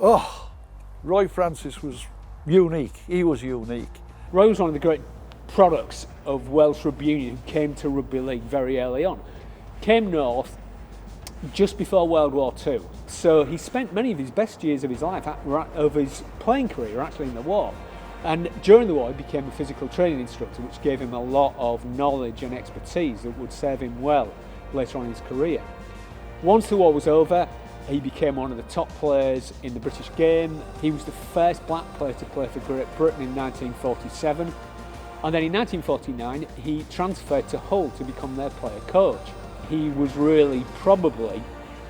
Oh, Roy Francis was unique. He was unique. Roy was one of the great products of Welsh Rugby Union who came to Rugby League very early on. Came north just before World War II. So he spent many of his best years of his life, of his playing career, actually in the war. And during the war, he became a physical training instructor, which gave him a lot of knowledge and expertise that would serve him well later on in his career. Once the war was over, he became one of the top players in the British game. He was the first black player to play for Great Britain in 1947. And then in 1949, he transferred to Hull to become their player coach. He was really probably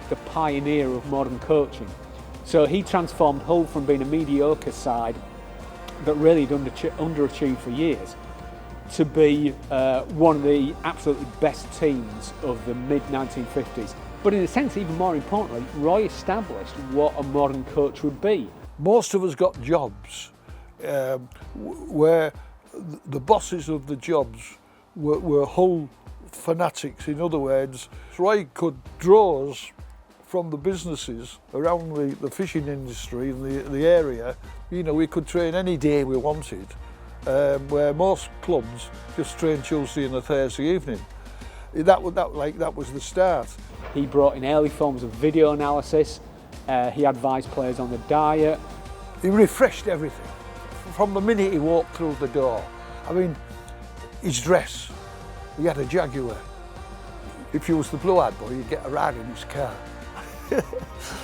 the pioneer of modern coaching. So he transformed Hull from being a mediocre side that really had underachieved for years to be one of the absolutely best teams of the mid-1950s. But in a sense, even more importantly, Roy established what a modern coach would be. Most of us got jobs where the bosses of the jobs were Hull fanatics. In other words, Roy could draw us from the businesses around the fishing industry in the area. You know, we could train any day we wanted, where most clubs just train Tuesday and a Thursday evening. That was the start. He brought in early forms of video analysis. He advised players on the diet. He refreshed everything from the minute he walked through the door. I mean, his dress. He had a Jaguar. If you was the blue-eyed boy, you'd get a ride in his car.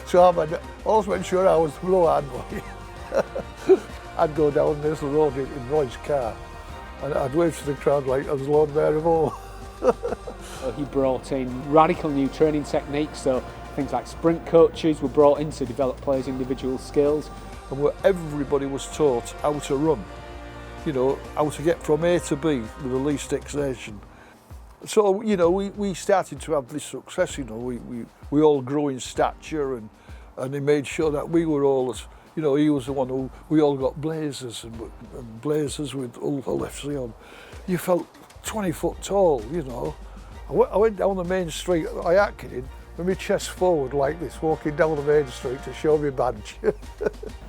So I always made sure I was the blue-eyed boy. I'd go down this road in Roy's car and I'd wave to the crowd like I was Lord Mayor of Hull. He brought in radical new training techniques, so things like sprint coaches were brought in to develop players' individual skills. And where everybody was taught how to run, you know, how to get from A to B with the least exertion. So, you know, we started to have this success, you know, we all grew in stature and he made sure that we were all, you know, he was the one who, we all got blazers and blazers with Hull FC on. You felt 20 foot tall, you know. I went down the main street, I acted with my chest forward like this, walking down the main street to show my badge.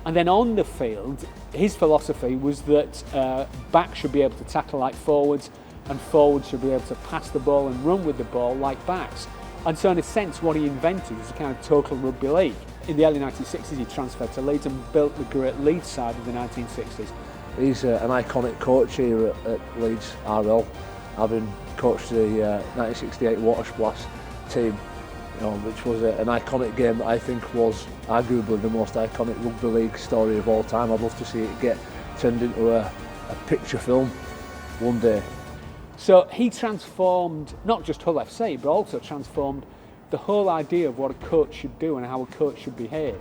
And then on the field, his philosophy was that backs should be able to tackle like forwards, and forwards should be able to pass the ball and run with the ball like backs. And so in a sense, what he invented was a kind of total rugby league. In the early 1960s, he transferred to Leeds and built the great Leeds side of the 1960s. He's an iconic coach here at Leeds RL, having coached the 1968 Water Splash team, you know, which was an iconic game that I think was arguably the most iconic rugby league story of all time. I'd love to see it get turned into a picture film one day. So he transformed not just Hull FC, but also transformed the whole idea of what a coach should do and how a coach should behave.